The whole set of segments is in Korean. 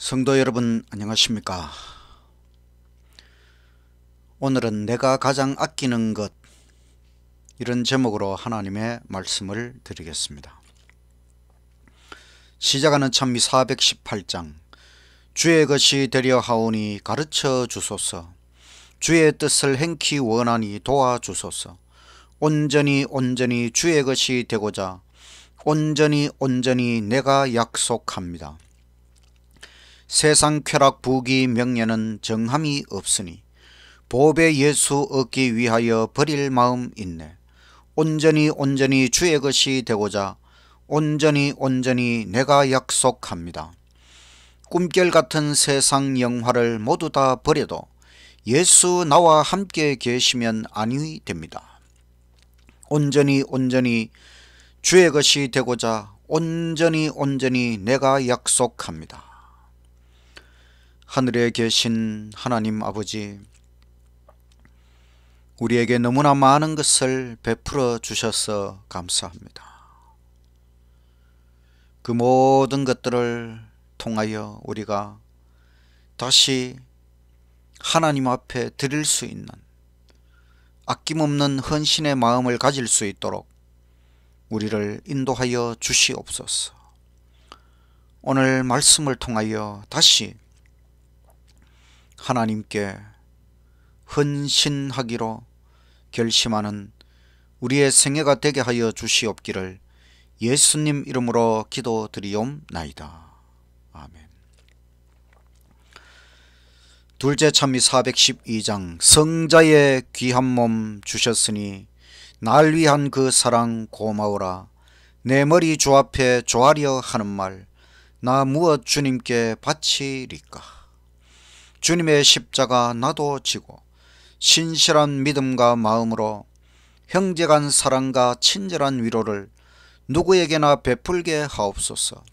성도 여러분, 안녕하십니까? 오늘은 내가 가장 아끼는 것, 이런 제목으로 하나님의 말씀을 드리겠습니다. 시작하는 찬미 418장. 주의 것이 되려 하오니 가르쳐 주소서. 주의 뜻을 행키 원하니 도와주소서. 온전히 주의 것이 되고자 온전히 내가 약속합니다. 세상 쾌락 부귀 명예는 정함이 없으니 보배 예수 얻기 위하여 버릴 마음 있네. 온전히 주의 것이 되고자 온전히 내가 약속합니다. 꿈결 같은 세상 영화를 모두 다 버려도 예수 나와 함께 계시면 안위 됩니다. 온전히 주의 것이 되고자 온전히 내가 약속합니다. 하늘에 계신 하나님 아버지, 우리에게 너무나 많은 것을 베풀어 주셔서 감사합니다. 그 모든 것들을 통하여 우리가 다시 하나님 앞에 드릴 수 있는 아낌없는 헌신의 마음을 가질 수 있도록 우리를 인도하여 주시옵소서. 오늘 말씀을 통하여 다시 하나님께 헌신하기로 결심하는 우리의 생애가 되게 하여 주시옵기를 예수님 이름으로 기도드리옵나이다. 아멘. 둘째 찬미 412장. 성자의 귀한 몸 주셨으니 날 위한 그 사랑 고마워라. 내 머리 주 앞에 조아려 하는 말, 나 무엇 주님께 바치리까. 주님의 십자가 나도 지고 신실한 믿음과 마음으로 형제간 사랑과 친절한 위로를 누구에게나 베풀게 하옵소서.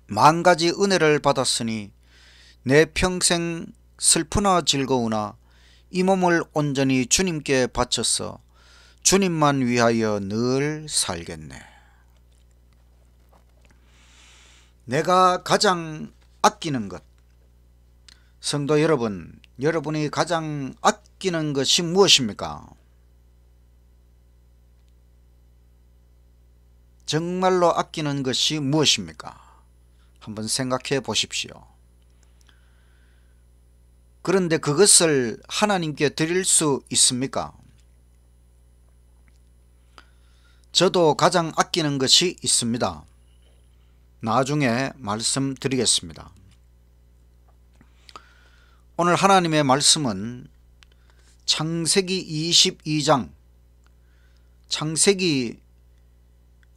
만가지 은혜를 받았으니 내 평생 슬프나 즐거우나 이 몸을 온전히 주님께 바쳐서 주님만 위하여 늘 살겠네. 내가 가장 아끼는 것. 성도 여러분, 여러분이 가장 아끼는 것이 무엇입니까? 정말로 아끼는 것이 무엇입니까? 한번 생각해 보십시오. 그런데 그것을 하나님께 드릴 수 있습니까? 저도 가장 아끼는 것이 있습니다. 나중에 말씀드리겠습니다. 오늘 하나님의 말씀은 창세기 22장, 창세기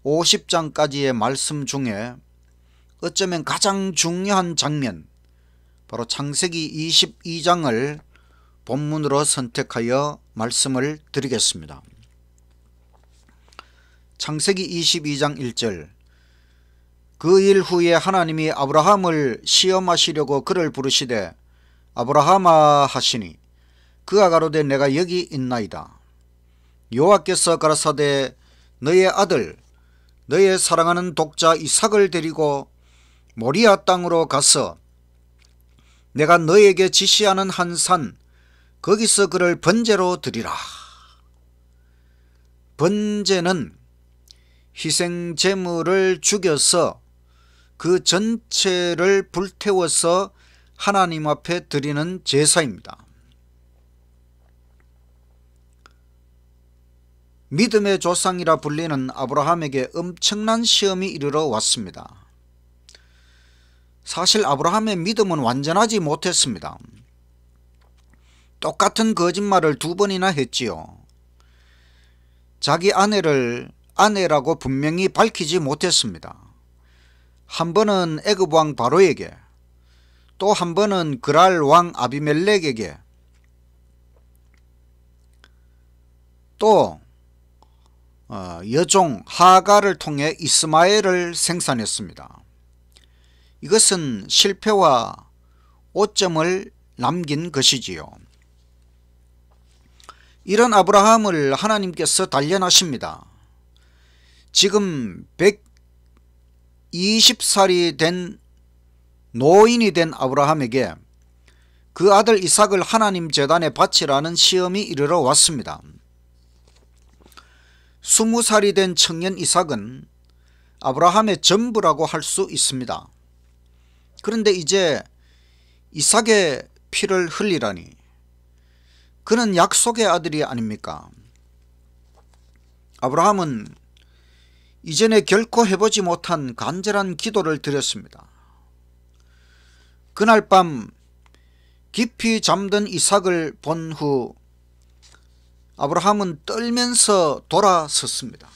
50장까지의 말씀 중에 어쩌면 가장 중요한 장면, 바로 창세기 22장을 본문으로 선택하여 말씀을 드리겠습니다. 창세기 22장 1절. 그 일 후에 하나님이 아브라함을 시험하시려고 그를 부르시되 아브라함아 하시니 그가 가로되 내가 여기 있나이다. 여호와께서 가라사대 너의 아들 너의 사랑하는 독자 이삭을 데리고 모리아 땅으로 가서 내가 너에게 지시하는 한 산 거기서 그를 번제로 드리라. 번제는 희생 제물을 죽여서 그 전체를 불태워서 하나님 앞에 드리는 제사입니다. 믿음의 조상이라 불리는 아브라함에게 엄청난 시험이 이르러 왔습니다. 사실 아브라함의 믿음은 완전하지 못했습니다. 똑같은 거짓말을 2번이나 했지요. 자기 아내를 아내라고 분명히 밝히지 못했습니다. 한 번은 애굽 왕 바로에게, 또 한 번은 그랄 왕 아비멜렉에게, 또 여종 하가를 통해 이스마엘을 생산했습니다. 이것은 실패와 오점을 남긴 것이지요. 이런 아브라함을 하나님께서 단련하십니다. 지금 120살이 된 노인이 된 아브라함에게 그 아들 이삭을 하나님 제단에 바치라는 시험이 이르러 왔습니다. 20살이 된 청년 이삭은 아브라함의 전부라고 할 수 있습니다. 그런데 이제 이삭의 피를 흘리라니, 그는 약속의 아들이 아닙니까? 아브라함은 이전에 결코 해보지 못한 간절한 기도를 드렸습니다. 그날 밤 깊이 잠든 이삭을 본 후 아브라함은 떨면서 돌아섰습니다.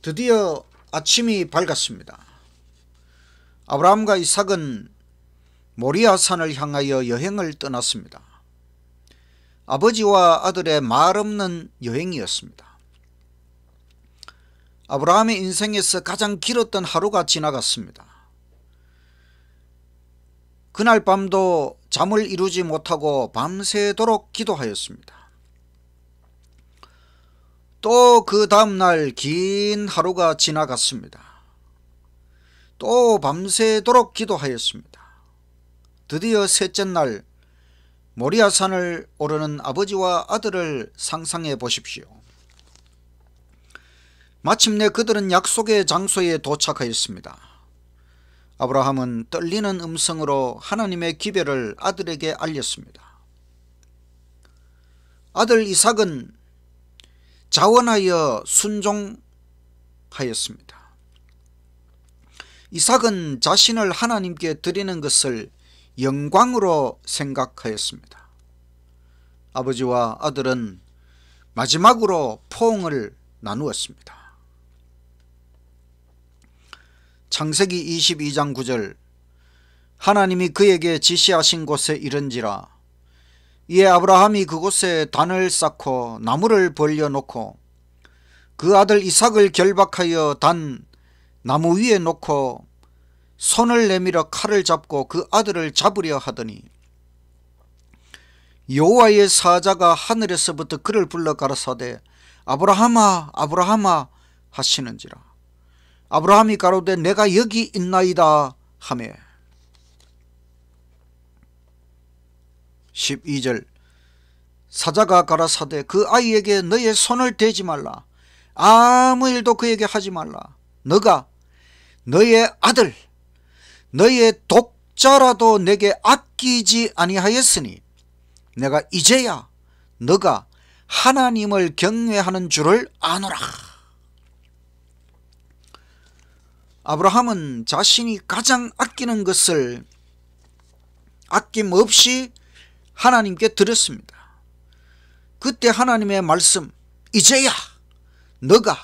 드디어 아침이 밝았습니다. 아브라함과 이삭은 모리아 산을 향하여 여행을 떠났습니다. 아버지와 아들의 말없는 여행이었습니다. 아브라함의 인생에서 가장 길었던 하루가 지나갔습니다. 그날 밤도 잠을 이루지 못하고 밤새도록 기도하였습니다. 또 그 다음날 긴 하루가 지나갔습니다. 또 밤새도록 기도하였습니다. 드디어 셋째 날 모리아산을 오르는 아버지와 아들을 상상해 보십시오. 마침내 그들은 약속의 장소에 도착하였습니다. 아브라함은 떨리는 음성으로 하나님의 기별을 아들에게 알렸습니다. 아들 이삭은 자원하여 순종하였습니다. 이삭은 자신을 하나님께 드리는 것을 영광으로 생각하였습니다. 아버지와 아들은 마지막으로 포옹을 나누었습니다. 창세기 22장 9절, 하나님이 그에게 지시하신 곳에 이른지라 이에 아브라함이 그곳에 단을 쌓고 나무를 벌려놓고 그 아들 이삭을 결박하여 단 나무 위에 놓고 손을 내밀어 칼을 잡고 그 아들을 잡으려 하더니 여호와의 사자가 하늘에서부터 그를 불러 가라사대 아브라함아 아브라함아 하시는지라. 아브라함이 가로되 내가 여기 있나이다 하매. 12절, 사자가 가라사대 그 아이에게 너의 손을 대지 말라. 아무 일도 그에게 하지 말라. 너가 너의 아들 너의 독자라도 내게 아끼지 아니하였으니 내가 이제야 너가 하나님을 경외하는 줄을 아노라. 아브라함은 자신이 가장 아끼는 것을 아낌없이 하나님께 드렸습니다. 그때 하나님의 말씀, 이제야 너가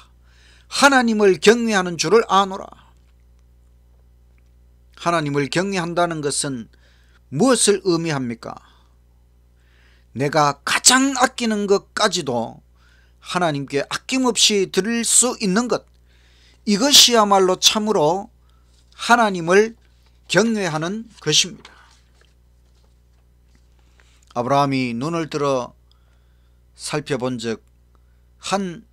하나님을 경외하는 줄을 아노라. 하나님을 경외한다는 것은 무엇을 의미합니까? 내가 가장 아끼는 것까지도 하나님께 아낌없이 드릴 수 있는 것, 이것이야말로 참으로 하나님을 경외하는 것입니다. 아브라함이 눈을 들어 살펴본 적 한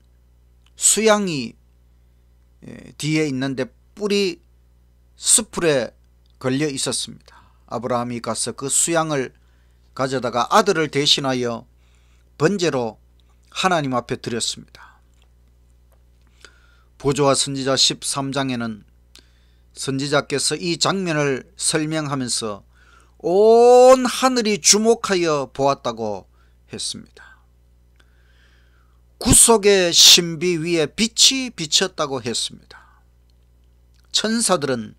수양이 뒤에 있는데 뿔이 숯불에 걸려 있었습니다. 아브라함이 가서 그 수양을 가져다가 아들을 대신하여 번제로 하나님 앞에 드렸습니다. 보조와 선지자 13장에는 선지자께서 이 장면을 설명하면서 온 하늘이 주목하여 보았다고 했습니다. 구속의 신비 위에 빛이 비쳤다고 했습니다. 천사들은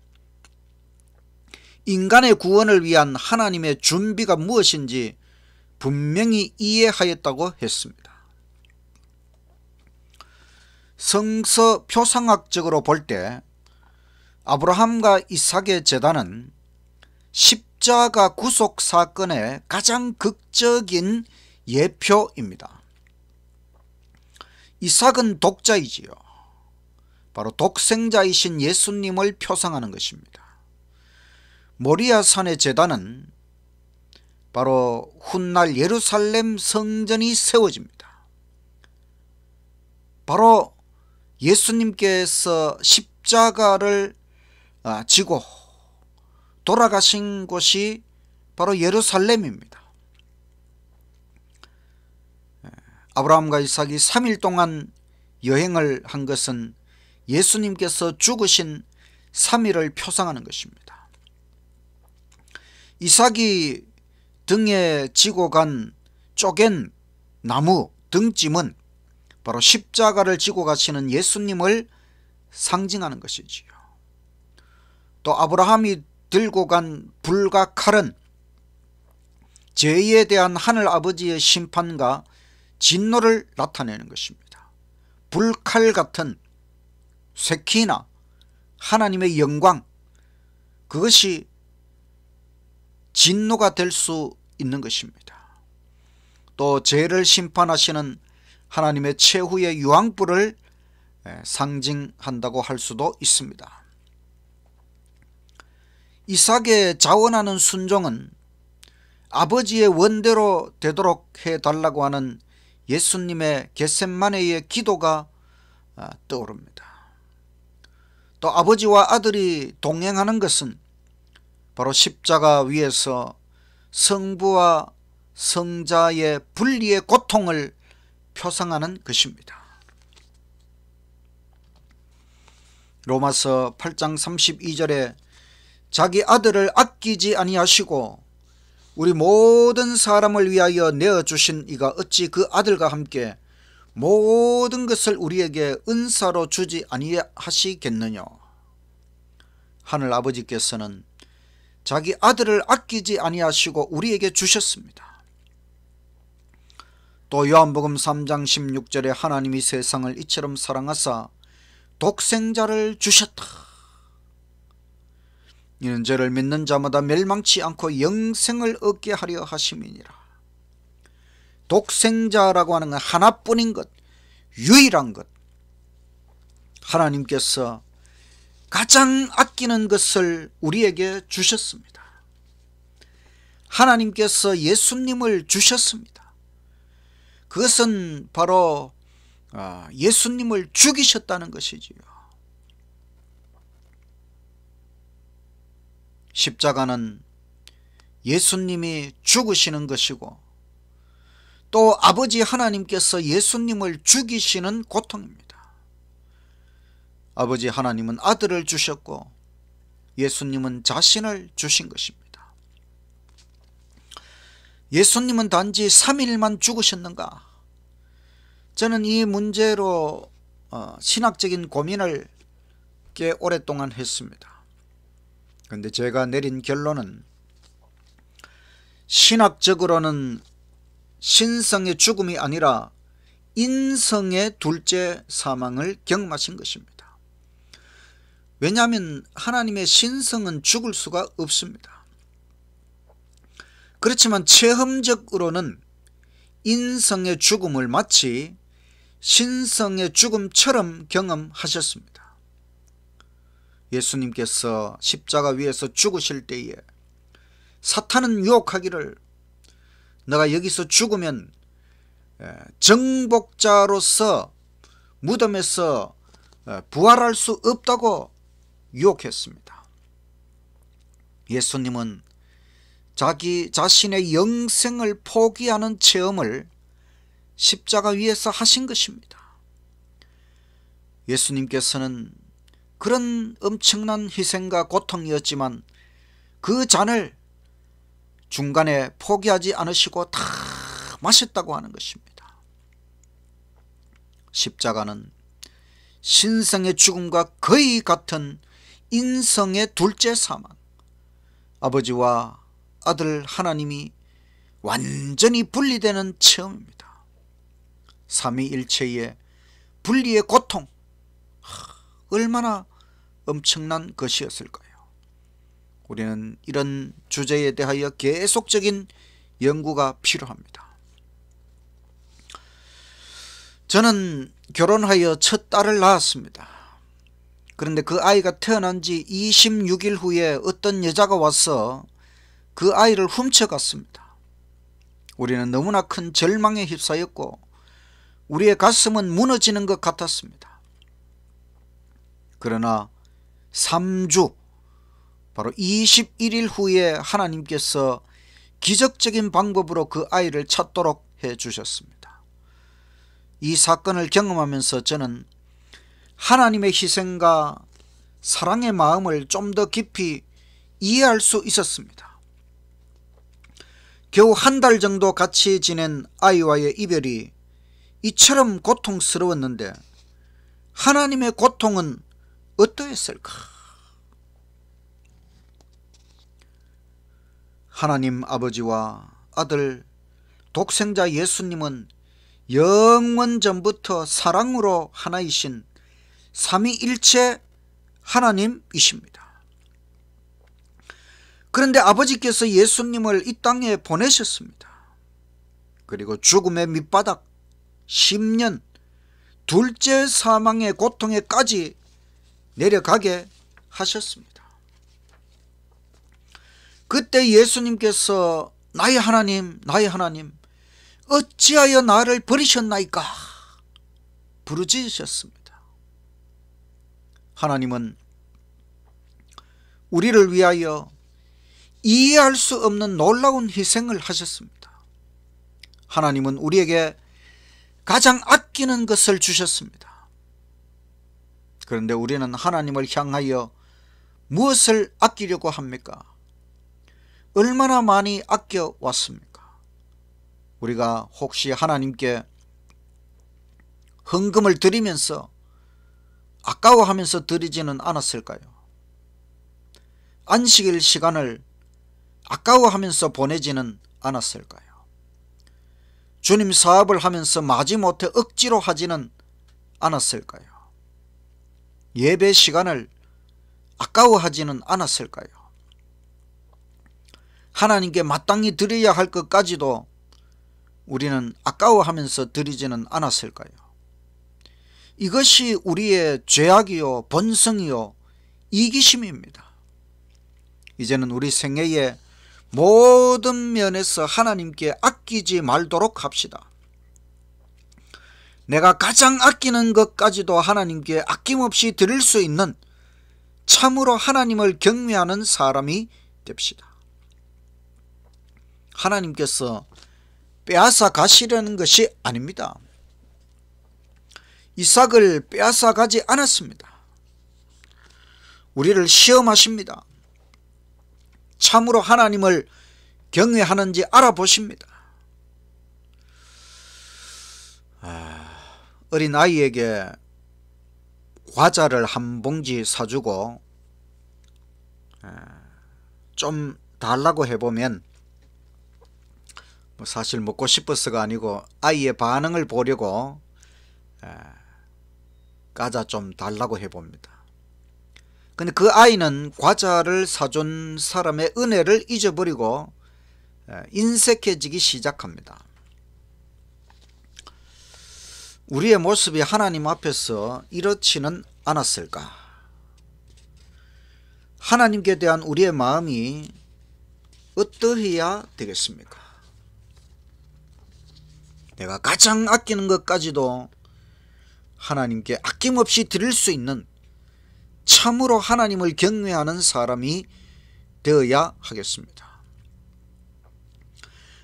인간의 구원을 위한 하나님의 준비가 무엇인지 분명히 이해하였다고 했습니다. 성서 표상학적으로 볼 때 아브라함과 이삭의 제단은 십자가 구속 사건의 가장 극적인 예표입니다. 이삭은 독자이지요. 바로 독생자이신 예수님을 표상하는 것입니다. 모리아 산의 제단은 바로 훗날 예루살렘 성전이 세워집니다. 바로 예수님께서 십자가를 지고 돌아가신 곳이 바로 예루살렘입니다. 아브라함과 이삭이 3일 동안 여행을 한 것은 예수님께서 죽으신 3일을 표상하는 것입니다. 이삭이 등에 지고 간 쪼갠 나무 등짐은 바로 십자가를 지고 가시는 예수님을 상징하는 것이지요. 또 아브라함이 들고 간 불과 칼은 죄에 대한 하늘 아버지의 심판과 진노를 나타내는 것입니다. 불칼 같은 쇠키나 하나님의 영광, 그것이 진노가 될 수 있는 것입니다. 또 죄를 심판하시는 하나님의 최후의 유황불을 상징한다고 할 수도 있습니다. 이삭의 자원하는 순종은 아버지의 원대로 되도록 해달라고 하는 예수님의 겟셋마네의 기도가 떠오릅니다. 또 아버지와 아들이 동행하는 것은 바로 십자가 위에서 성부와 성자의 분리의 고통을 표상하는 것입니다. 로마서 8장 32절에 자기 아들을 아끼지 아니하시고 우리 모든 사람을 위하여 내어주신 이가 어찌 그 아들과 함께 모든 것을 우리에게 은사로 주지 아니하시겠느냐. 하늘 아버지께서는 자기 아들을 아끼지 아니하시고 우리에게 주셨습니다. 또 요한복음 3장 16절에 하나님이 세상을 이처럼 사랑하사 독생자를 주셨다. 이는 저를 믿는 자마다 멸망치 않고 영생을 얻게 하려 하심이니라. 독생자라고 하는 건 하나뿐인 것, 유일한 것, 하나님께서 가장 아끼는 것을 우리에게 주셨습니다. 하나님께서 예수님을 주셨습니다. 그것은 바로 예수님을 죽이셨다는 것이지요. 십자가는 예수님이 죽으시는 것이고 또 아버지 하나님께서 예수님을 죽이시는 고통입니다. 아버지 하나님은 아들을 주셨고 예수님은 자신을 주신 것입니다. 예수님은 단지 3일만 죽으셨는가? 저는 이 문제로 신학적인 고민을 꽤 오랫동안 했습니다. 그런데 제가 내린 결론은 신학적으로는 신성의 죽음이 아니라 인성의 둘째 사망을 경험하신 것입니다. 왜냐하면 하나님의 신성은 죽을 수가 없습니다. 그렇지만 체험적으로는 인성의 죽음을 마치 신성의 죽음처럼 경험하셨습니다. 예수님께서 십자가 위에서 죽으실 때에 사탄은 유혹하기를 너가 여기서 죽으면 정복자로서 무덤에서 부활할 수 없다고 유혹했습니다. 예수님은 자기 자신의 영생을 포기하는 체험을 십자가 위에서 하신 것입니다. 예수님께서는 그런 엄청난 희생과 고통이었지만 그 잔을 중간에 포기하지 않으시고 다 마셨다고 하는 것입니다. 십자가는 신성의 죽음과 거의 같은 인성의 둘째 사망, 아버지와 아들 하나님이 완전히 분리되는 체험입니다. 삼위일체의 분리의 고통, 얼마나 엄청난 것이었을까요? 우리는 이런 주제에 대하여 계속적인 연구가 필요합니다. 저는 결혼하여 첫 딸을 낳았습니다. 그런데 그 아이가 태어난 지 26일 후에 어떤 여자가 와서 그 아이를 훔쳐갔습니다. 우리는 너무나 큰 절망에 휩싸였고 우리의 가슴은 무너지는 것 같았습니다. 그러나 3주 바로 21일 후에 하나님께서 기적적인 방법으로 그 아이를 찾도록 해 주셨습니다. 이 사건을 경험하면서 저는 하나님의 희생과 사랑의 마음을 좀 더 깊이 이해할 수 있었습니다. 겨우 한 달 정도 같이 지낸 아이와의 이별이 이처럼 고통스러웠는데 하나님의 고통은 어떠했을까? 하나님 아버지와 아들 독생자 예수님은 영원전부터 사랑으로 하나이신 삼위일체 하나님이십니다. 그런데 아버지께서 예수님을 이 땅에 보내셨습니다. 그리고 죽음의 밑바닥 10년 둘째 사망의 고통에까지 내려가게 하셨습니다. 그때 예수님께서 나의 하나님 나의 하나님 어찌하여 나를 버리셨나이까 부르짖으셨습니다. 하나님은 우리를 위하여 이해할 수 없는 놀라운 희생을 하셨습니다. 하나님은 우리에게 가장 아끼는 것을 주셨습니다. 그런데 우리는 하나님을 향하여 무엇을 아끼려고 합니까? 얼마나 많이 아껴왔습니까? 우리가 혹시 하나님께 헌금을 드리면서 아까워하면서 드리지는 않았을까요? 안식일 시간을 아까워하면서 보내지는 않았을까요? 주님 사업을 하면서 마지못해 억지로 하지는 않았을까요? 예배 시간을 아까워하지는 않았을까요? 하나님께 마땅히 드려야 할 것까지도 우리는 아까워하면서 드리지는 않았을까요? 이것이 우리의 죄악이요 본성이요 이기심입니다. 이제는 우리 생애의 모든 면에서 하나님께 아끼지 말도록 합시다. 내가 가장 아끼는 것까지도 하나님께 아낌없이 드릴 수 있는 참으로 하나님을 경외하는 사람이 됩시다. 하나님께서 빼앗아 가시려는 것이 아닙니다. 이삭을 빼앗아 가지 않았습니다. 우리를 시험하십니다. 참으로 하나님을 경외하는지 알아보십니다. 어린 아이에게 과자를 한 봉지 사주고 좀 달라고 해보면 사실 먹고 싶어서가 아니고 아이의 반응을 보려고 과자 좀 달라고 해봅니다. 근데 그 아이는 과자를 사준 사람의 은혜를 잊어버리고 인색해지기 시작합니다. 우리의 모습이 하나님 앞에서 이렇지는 않았을까? 하나님께 대한 우리의 마음이 어떠해야 되겠습니까? 내가 가장 아끼는 것까지도 하나님께 아낌없이 드릴 수 있는 참으로 하나님을 경외하는 사람이 되어야 하겠습니다.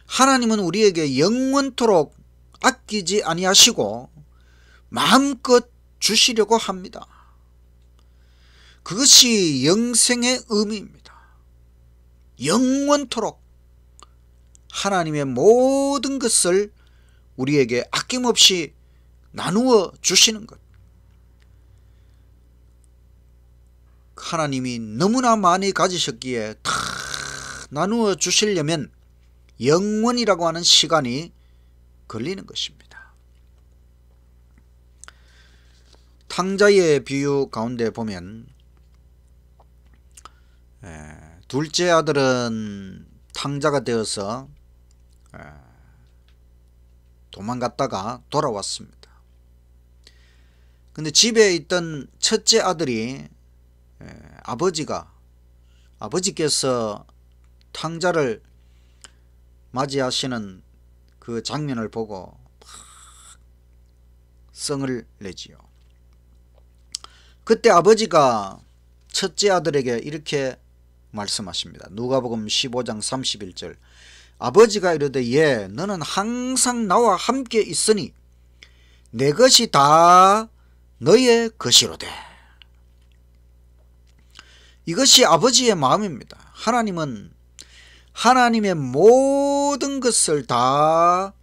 하나님은 우리에게 영원토록 아끼지 아니하시고 마음껏 주시려고 합니다. 그것이 영생의 의미입니다. 영원토록 하나님의 모든 것을 우리에게 아낌없이 나누어 주시는 것. 하나님이 너무나 많이 가지셨기에 다 나누어 주시려면 영원이라고 하는 시간이 걸리는 것입니다. 탕자의 비유 가운데 보면 둘째 아들은 탕자가 되어서 도망갔다가 돌아왔습니다. 근데 집에 있던 첫째 아들이 아버지께서 탕자를 맞이하시는 그 장면을 보고 성을 내지요. 그때 아버지가 첫째 아들에게 이렇게 말씀하십니다. 누가복음 15장 31절. 아버지가 이르되 예 너는 항상 나와 함께 있으니 내 것이 다 너의 것이로되. 이것이 아버지의 마음입니다. 하나님은 하나님의 모든 것을 다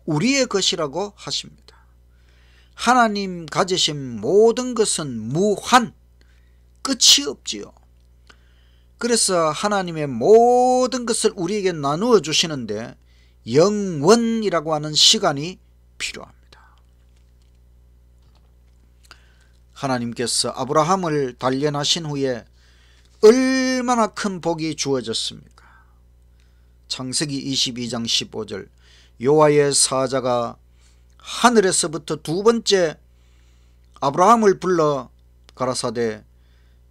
우리의 것이라고 하십니다. 하나님 가지신 모든 것은 무한, 끝이 없지요. 그래서 하나님의 모든 것을 우리에게 나누어 주시는데 영원이라고 하는 시간이 필요합니다. 하나님께서 아브라함을 단련하신 후에 얼마나 큰 복이 주어졌습니까? 창세기 22장 15절. 여호와의 사자가 하늘에서부터 두 번째 아브라함을 불러 가라사대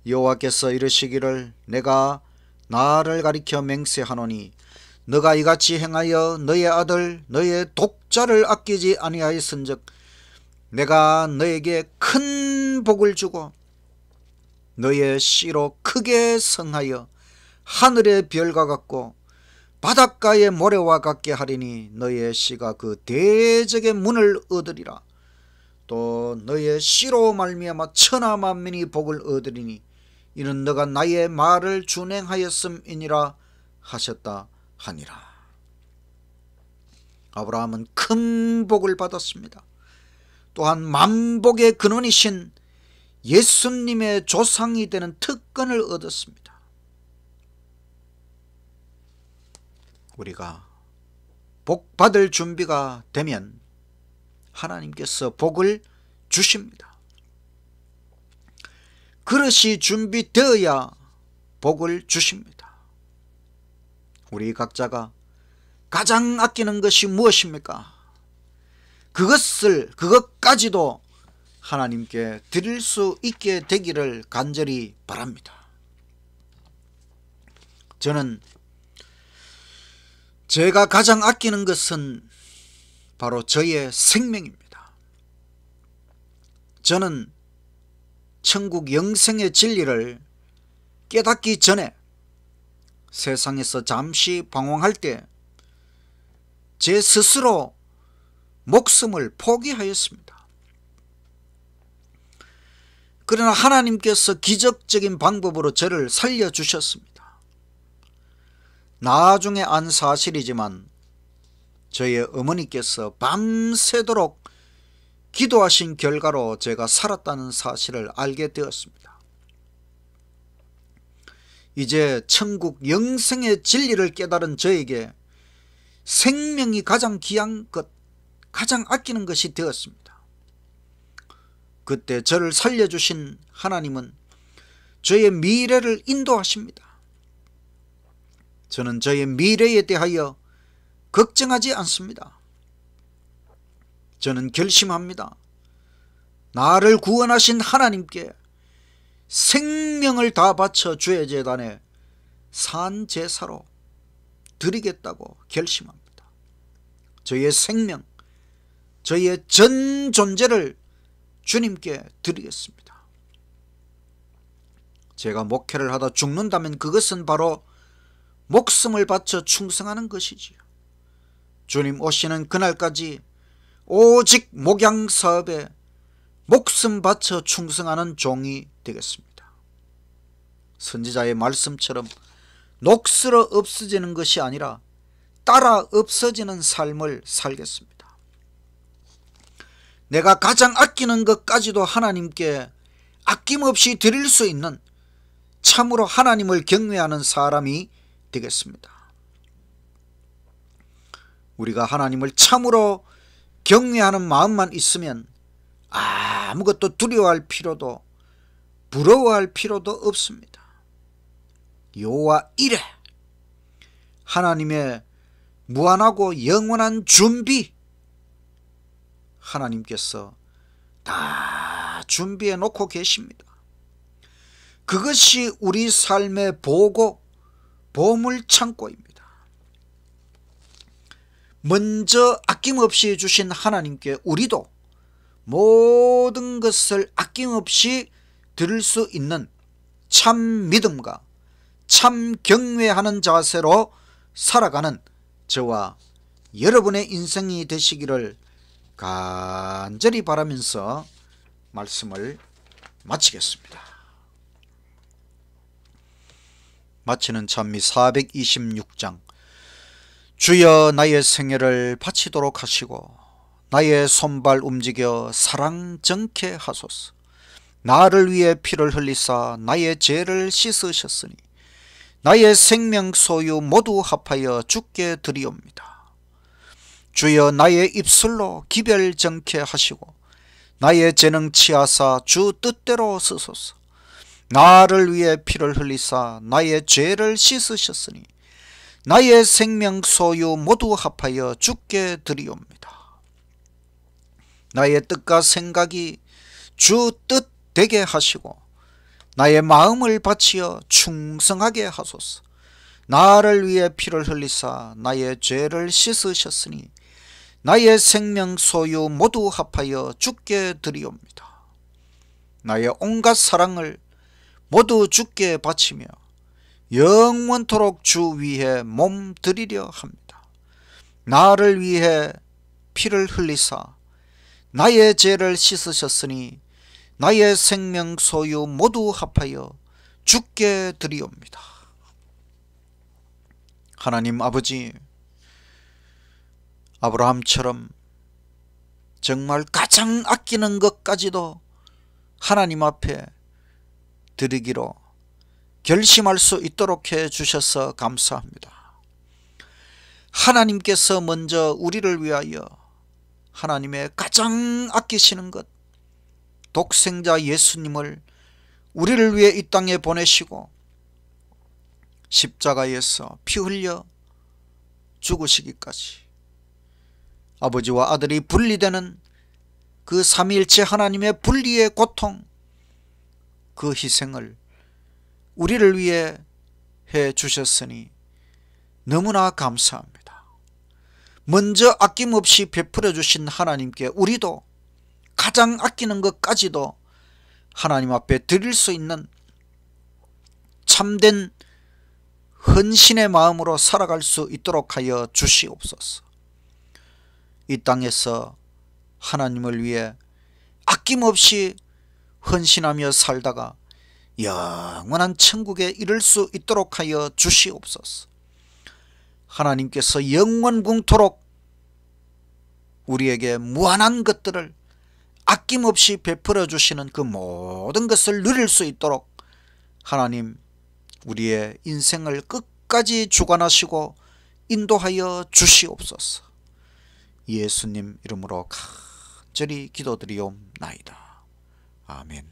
여호와께서 이르시기를 내가 나를 가리켜 맹세하노니 너가 이같이 행하여 너의 아들 너의 독자를 아끼지 아니하였은즉 내가 너에게 큰 복을 주고 너의 씨로 크게 성하여 하늘의 별과 같고 바닷가의 모래와 같게 하리니 너의 씨가 그 대적의 문을 얻으리라. 또 너의 씨로 말미암아 천하 만민이 복을 얻으리니 이는 너가 나의 말을 준행하였음이니라 하셨다 하니라. 아브라함은 큰 복을 받았습니다. 또한 만복의 근원이신 예수님의 조상이 되는 특권을 얻었습니다. 우리가 복 받을 준비가 되면 하나님께서 복을 주십니다. 그릇이 준비되어야 복을 주십니다. 우리 각자가 가장 아끼는 것이 무엇입니까? 그것까지도 하나님께 드릴 수 있게 되기를 간절히 바랍니다. 저는 제가 가장 아끼는 것은 바로 저의 생명입니다. 저는 천국 영생의 진리를 깨닫기 전에 세상에서 잠시 방황할 때 제 스스로 목숨을 포기하였습니다. 그러나 하나님께서 기적적인 방법으로 저를 살려주셨습니다. 나중에 안 사실이지만 저의 어머니께서 밤새도록 기도하신 결과로 제가 살았다는 사실을 알게 되었습니다. 이제 천국 영생의 진리를 깨달은 저에게 생명이 가장 귀한 것, 가장 아끼는 것이 되었습니다. 그때 저를 살려주신 하나님은 저의 미래를 인도하십니다. 저는 저의 미래에 대하여 걱정하지 않습니다. 저는 결심합니다. 나를 구원하신 하나님께 생명을 다 바쳐 주의 제단에 산 제사로 드리겠다고 결심합니다. 저의 생명, 저의 전 존재를 주님께 드리겠습니다. 제가 목회를 하다 죽는다면 그것은 바로 목숨을 바쳐 충성하는 것이지요. 주님 오시는 그날까지 오직 목양 사업에 목숨 바쳐 충성하는 종이 되겠습니다. 선지자의 말씀처럼 녹슬어 없어지는 것이 아니라 따라 없어지는 삶을 살겠습니다. 내가 가장 아끼는 것까지도 하나님께 아낌없이 드릴 수 있는 참으로 하나님을 경외하는 사람이 되겠습니다. 우리가 하나님을 참으로 경외하는 마음만 있으면 아무것도 두려워할 필요도 부러워할 필요도 없습니다. 여호와 이레, 하나님의 무한하고 영원한 준비, 하나님께서 다 준비해 놓고 계십니다. 그것이 우리 삶의 보고 보물창고입니다. 먼저 아낌없이 주신 하나님께 우리도 모든 것을 아낌없이 드릴 수 있는 참 믿음과 참 경외하는 자세로 살아가는 저와 여러분의 인생이 되시기를 간절히 바라면서 말씀을 마치겠습니다. 마치는 찬미 426장. 주여 나의 생애를 바치도록 하시고 나의 손발 움직여 사랑 정케 하소서. 나를 위해 피를 흘리사 나의 죄를 씻으셨으니 나의 생명 소유 모두 합하여 주께 드리옵니다. 주여 나의 입술로 기별 정케 하시고 나의 재능 취하사 주 뜻대로 쓰소서. 나를 위해 피를 흘리사 나의 죄를 씻으셨으니 나의 생명 소유 모두 합하여 주께 드리옵니다. 나의 뜻과 생각이 주 뜻 되게 하시고 나의 마음을 바치어 충성하게 하소서. 나를 위해 피를 흘리사 나의 죄를 씻으셨으니 나의 생명 소유 모두 합하여 주께 드리옵니다. 나의 온갖 사랑을 모두 주께 바치며 영원토록 주 위에 몸 드리려 합니다. 나를 위해 피를 흘리사 나의 죄를 씻으셨으니 나의 생명 소유 모두 합하여 주께 드리옵니다. 하나님 아버지, 아브라함처럼 정말 가장 아끼는 것까지도 하나님 앞에 드리기로 결심할 수 있도록 해 주셔서 감사합니다. 하나님께서 먼저 우리를 위하여 하나님의 가장 아끼시는 것, 독생자 예수님을 우리를 위해 이 땅에 보내시고 십자가에서 피 흘려 죽으시기까지 아버지와 아들이 분리되는 그 삼위일체 하나님의 분리의 고통, 그 희생을 우리를 위해 해 주셨으니 너무나 감사합니다. 먼저 아낌없이 베풀어 주신 하나님께 우리도 가장 아끼는 것까지도 하나님 앞에 드릴 수 있는 참된 헌신의 마음으로 살아갈 수 있도록 하여 주시옵소서. 이 땅에서 하나님을 위해 아낌없이 헌신하며 살다가 영원한 천국에 이를 수 있도록 하여 주시옵소서. 하나님께서 영원궁토록 우리에게 무한한 것들을 아낌없이 베풀어 주시는 그 모든 것을 누릴 수 있도록 하나님 우리의 인생을 끝까지 주관하시고 인도하여 주시옵소서. 예수님 이름으로 간절히 기도드리옵나이다. 아멘.